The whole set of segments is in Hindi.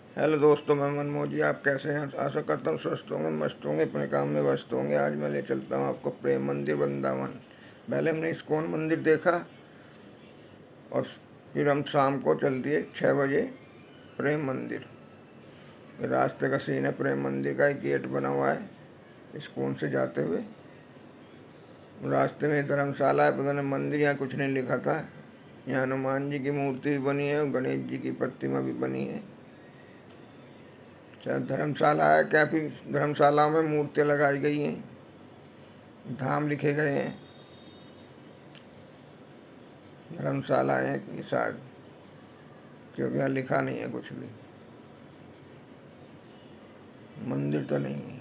हेलो दोस्तों, मैं मनमोहन जी। आप कैसे हैं? आशा करता हूँ स्वस्थ होंगे, मस्त होंगे, अपने काम में व्यस्त होंगे। आज मैं ले चलता हूँ आपको प्रेम मंदिर वृंदावन। पहले हमने इस्कॉन मंदिर देखा और फिर हम शाम को चल दिए 6 बजे प्रेम मंदिर। रास्ते का सीन है। प्रेम मंदिर का एक गेट बना हुआ है इस्कॉन से जाते हुए। रास्ते में धर्मशाला है, पता नहीं मंदिर, यहाँ कुछ नहीं लिखा था। यहाँ हनुमान जी की मूर्ति भी बनी है और गणेश जी की प्रतिमा भी बनी है। शायद धर्मशाला है क्या, फिर धर्मशाला में मूर्तियाँ लगाई गई हैं, धाम लिखे गए हैं। धर्मशाला है कि शायद, क्योंकि यहाँ लिखा नहीं है कुछ भी। मंदिर तो नहीं है।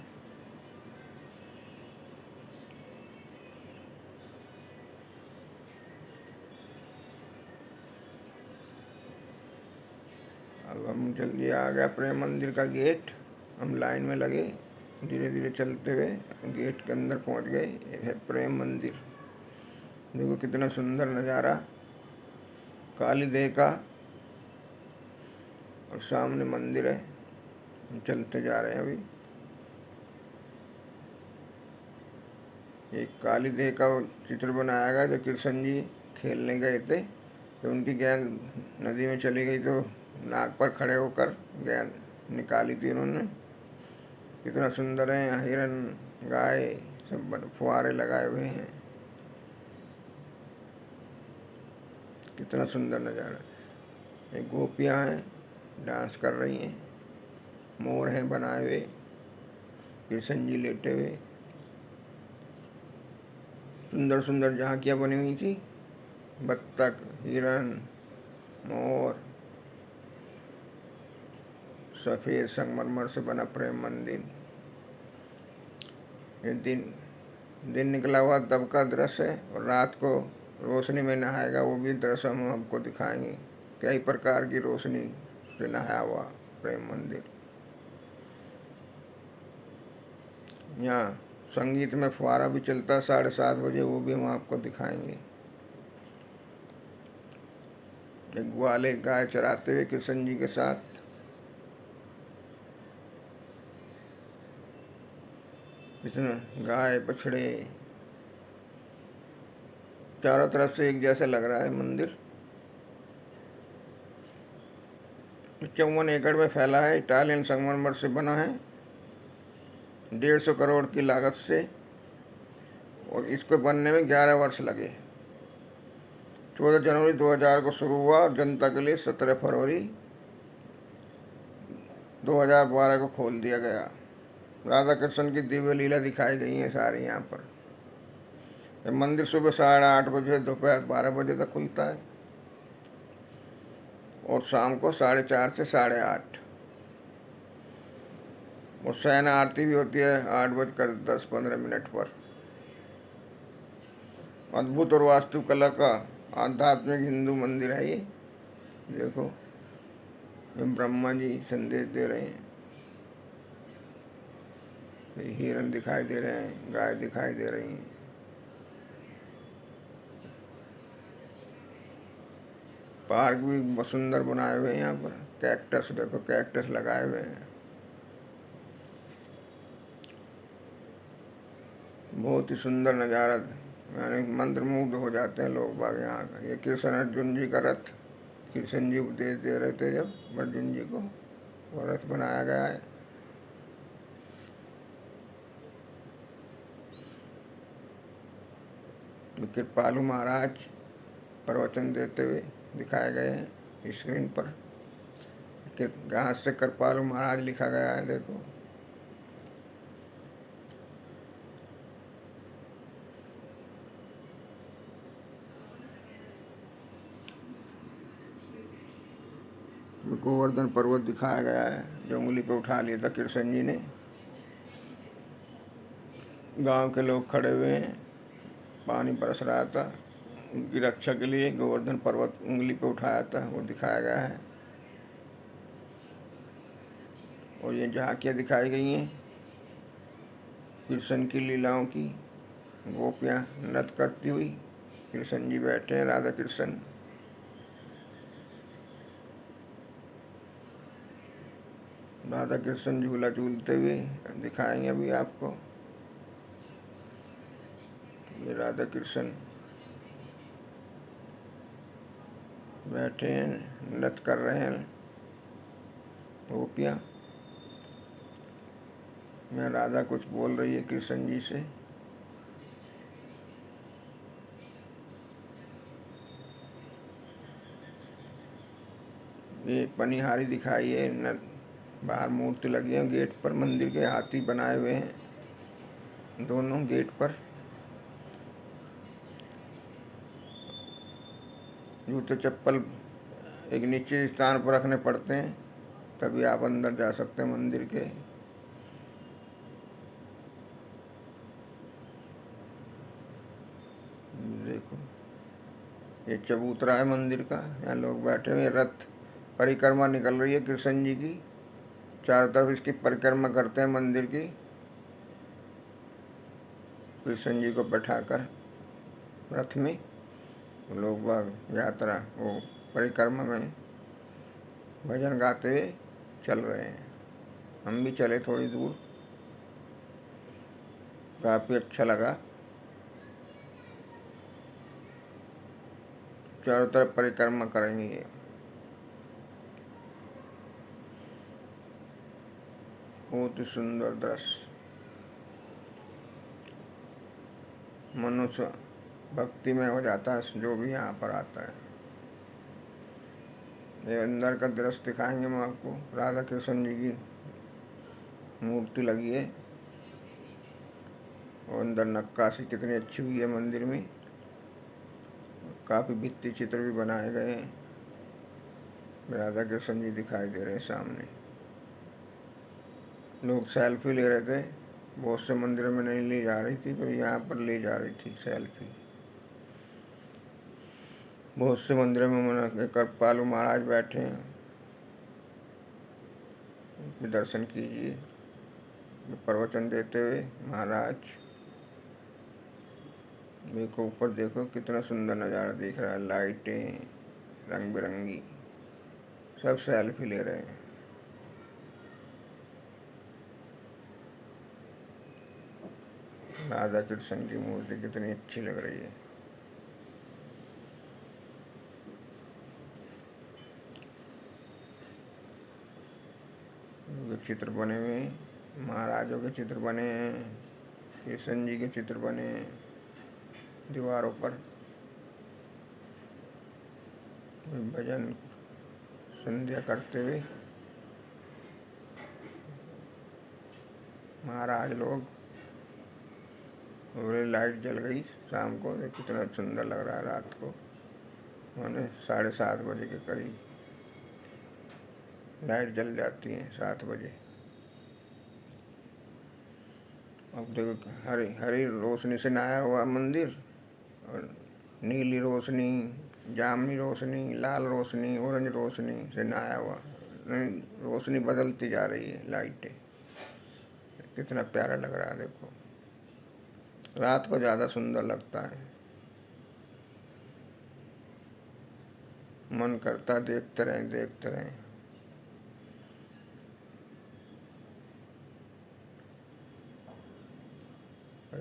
अब हम जल्दी आ गया प्रेम मंदिर का गेट। हम लाइन में लगे, धीरे धीरे चलते हुए गेट के अंदर पहुंच गए। ये है प्रेम मंदिर। देखो कितना सुंदर नज़ारा काली देह का, और सामने मंदिर है। हम चलते जा रहे हैं अभी। एक काली देह का चित्र बनाया गया, जो कृष्ण जी खेलने गए थे तो उनकी गेंद नदी में चली गई, तो नाक पर खड़े होकर गेंद निकाली थी उन्होंने। कितना सुंदर है। यहाँ हिरन, गाय, सब फुहारे लगाए हुए हैं। कितना सुंदर नज़ारा। एक गोपियाँ हैं, डांस कर रही हैं। मोर हैं बनाए हुए, कृष्ण जी लेटे हुए। सुंदर सुंदर झांकियाँ बनी हुई थी। बत्तख, हिरन, मोर। सफ़ेद संगमरमर से बना प्रेम मंदिर। ये दिन दिन निकला हुआ तब का दृश्य है, और रात को रोशनी में नहाएगा वो भी दृश्य हम आपको दिखाएंगे। कई प्रकार की रोशनी से नहाया हुआ प्रेम मंदिर। यहाँ संगीत में फुहारा भी चलता है 7:30 बजे, वो भी हम आपको दिखाएंगे। एक ग्वाले गाय चराते हुए कृष्ण जी के साथ। इसमें गाय, बछड़े, चारों तरफ से एक जैसा लग रहा है मंदिर। 54 एकड़ में फैला है। इटालियन संगमरमर से बना है, 150 करोड़ की लागत से, और इसको बनने में 11 वर्ष लगे। 14 जनवरी 2000 को शुरू हुआ और जनता के लिए 17 फरवरी 2012 को खोल दिया गया। राधा कृष्ण की दिव्य लीला दिखाई गई है सारी यहाँ पर। ये मंदिर सुबह 8:30 बजे दोपहर 12 बजे तक खुलता है, और शाम को 4:30 से 8:30। और शयन आरती भी होती है 8:10-15 पर। अद्भुत और वास्तुकला का आध्यात्मिक हिंदू मंदिर है ये। देखो, ये ब्रह्मा जी संदेश दे रहे हैं। हिरन दिखाई दे रहे हैं, गाय दिखाई दे रही हैं। पार्क भी बहुत सुंदर बनाए हुए हैं यहाँ पर। कैक्टस, देखो कैक्टस लगाए हुए हैं। बहुत ही सुंदर नज़ारा, यानी मंत्रमुग्ध हो जाते हैं लोग बाग यहाँ का। ये कृष्ण अर्जुन जी का रथ, कृष्ण जी उपदेश दे रहे थे जब अर्जुन जी को, वो रथ बनाया गया है। कृपालु महाराज प्रवचन देते हुए दिखाए गए हैं स्क्रीन पर। घास से कृपालु महाराज लिखा गया है, देखो। गोवर्धन पर्वत दिखाया गया है, जो उंगली पे उठा लिया था कृष्ण जी ने। गांव के लोग खड़े हुए हैं, पानी बरस रहा था। उनकी रक्षा के लिए गोवर्धन पर्वत उंगली पे उठाया था, वो दिखाया गया है। और ये झांकियाँ दिखाई गई हैं कृष्ण की लीलाओं की। गोपियाँ नृत्य करती हुई, कृष्ण जी बैठे हैं, राधा कृष्ण। राधा कृष्ण झूला झूलते हुए दिखाएंगे अभी आपको। ये राधा कृष्ण बैठे हैं, नृत्य कर रहे हैं गोपियाँ। मैं राधा कुछ बोल रही है कृष्ण जी से। ये पनिहारी दिखाई है, बाहर मूर्ति लगी है गेट पर, मंदिर के हाथी बनाए हुए हैं दोनों गेट पर। जूते चप्पल एक निश्चित स्थान पर रखने पड़ते हैं, तभी आप अंदर जा सकते हैं मंदिर के। देखो ये चबूतरा है मंदिर का, यहाँ लोग बैठे हुए। रथ परिक्रमा निकल रही है कृष्ण जी की, चारों तरफ इसकी परिक्रमा करते हैं मंदिर की, कृष्ण जी को बैठाकर रथ में लोग बाग यात्रा वो परिक्रमा में भजन गाते हुए चल रहे हैं। हम भी चले थोड़ी दूर, काफ़ी अच्छा लगा। चारों तरफ परिक्रमा करेंगे। बहुत ही सुंदर दृश्य, मनुष्य भक्ति में हो जाता है जो भी यहाँ पर आता है। ये अंदर का दृश्य दिखाएंगे हम आपको। राधा कृष्ण जी की मूर्ति लगी है और अंदर नक्काशी कितनी अच्छी हुई है मंदिर में। काफ़ी भित्ति चित्र भी बनाए गए हैं। राधा कृष्ण जी दिखाई दे रहे हैं सामने। लोग सेल्फी ले रहे थे, बहुत से मंदिरों में नहीं ली जा रही थी, पर यहाँ पर ले जा रही थी सेल्फी। बहुत से मंदिरों में मन कृपालु महाराज बैठे हैं, उनके दर्शन कीजिए। प्रवचन देते हुए महाराज, देखो ऊपर देखो कितना सुंदर नज़ारा दिख रहा है, लाइटें रंग बिरंगी, सब सेल्फी ले रहे हैं। राधा कृष्ण की मूर्ति कितनी अच्छी लग रही है। चित्र बने हुए हैं, महाराजों के चित्र बने हैं, कृष्ण जी के चित्र बने हैं दीवारों पर। भजन संध्या करते हुए महाराज लोग, और लाइट जल गई शाम को। कितना सुंदर लग रहा है रात को, मैंने 7:30 बजे के करीब लाइट जल जाती है, 7 बजे। अब देखो हरी हरी रोशनी से नहाया हुआ मंदिर, और नीली रोशनी, जामुनी रोशनी, लाल रोशनी, ऑरेंज रोशनी से नहाया हुआ। रोशनी बदलती जा रही है, लाइटें, कितना प्यारा लग रहा है। देखो रात को ज़्यादा सुंदर लगता है, मन करता है देखते रहें देखते रहें।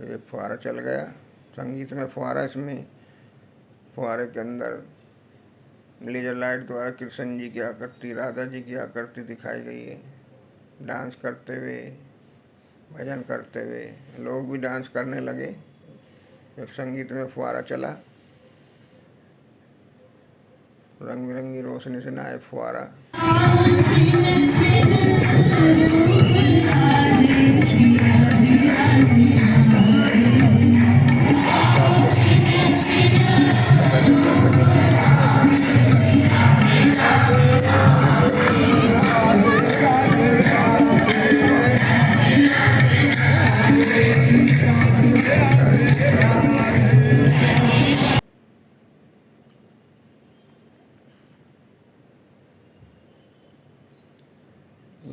ये फुहारा चल गया, संगीत में फुहारा। इसमें फुहारे के अंदर लेजर लाइट द्वारा कृष्ण जी की आकृति, राधा जी की आकृति दिखाई गई है। डांस करते हुए, भजन करते हुए लोग भी डांस करने लगे जब संगीत में फुहारा चला। रंग बिरंगी रोशनी से नहाए फुहारा।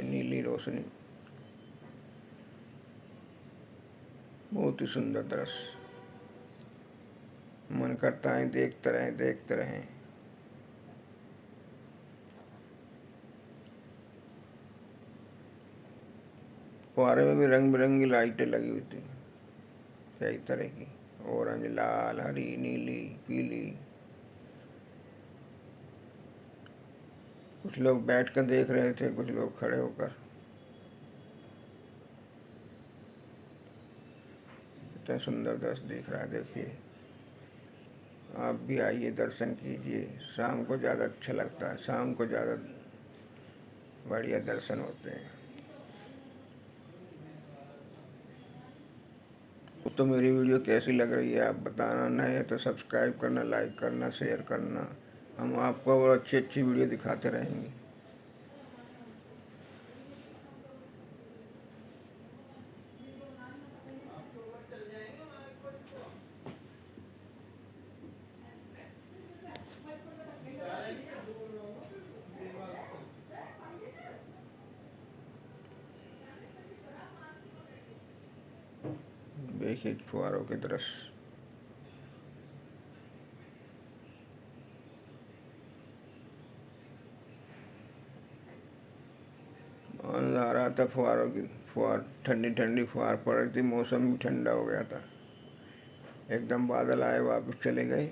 नीली रोशनी, बहुत ही सुंदर दृश्य, मन करता है देखते रहें देखते रहें। फुहारे में भी रंग बिरंगी लाइटें लगी हुई थी, कई तरह की, ऑरेंज, लाल, हरी, नीली, पीली। कुछ लोग बैठ कर देख रहे थे, कुछ लोग खड़े होकर। इतना सुंदर दृश्य दिख रहा है, देखिए। आप भी आइए, दर्शन कीजिए। शाम को ज़्यादा अच्छा लगता है, शाम को ज़्यादा बढ़िया दर्शन होते हैं। तो मेरी वीडियो कैसी लग रही है आप बताना, नहीं है तो सब्सक्राइब करना, लाइक करना, शेयर करना। हम आपको और अच्छी अच्छी वीडियो दिखाते रहेंगे। देखिए फुहारों के दृश्य। आनंद आ रहा था फुहारों की। फुहार ठंडी ठंडी फुहार पड़ रही थी, मौसम भी ठंडा हो गया था। एकदम बादल आए, वापस चले गए।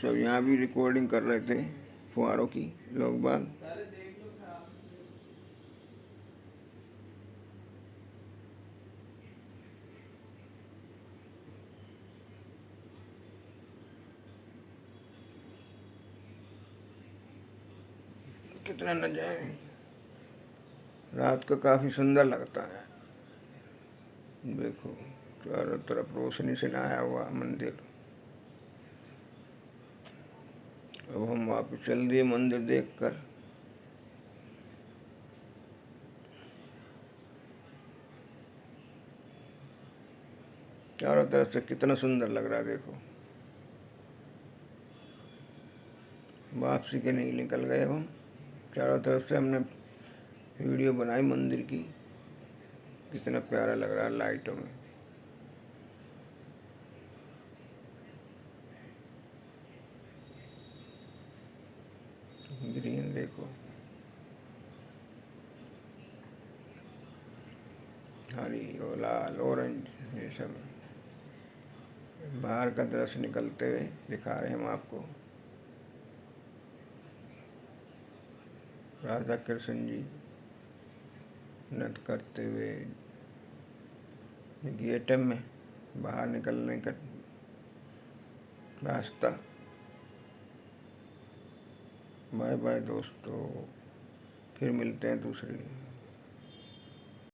सब यहाँ भी रिकॉर्डिंग कर रहे थे फुहारों की, लोग बाग। कितना नजारा, रात को काफ़ी सुंदर लगता है। देखो चारों तरफ रोशनी से नहाया हुआ मंदिर। अब हम वापस चल दिए मंदिर देखकर। चारों तरफ से कितना सुंदर लग रहा है, देखो। वापसी के नहीं निकल गए हम। चारों तरफ से हमने वीडियो बनाई मंदिर की। कितना प्यारा लग रहा है लाइटों में। ग्रीन देखो, हरी और लाल, ऑरेंज, ये सब बाहर का दृश्य निकलते हुए दिखा रहे हैं हम आपको। राधा कृष्ण जी नृत्य करते हुए गेट में बाहर निकलने का रास्ता। बाय बाय दोस्तों, फिर मिलते हैं दूसरी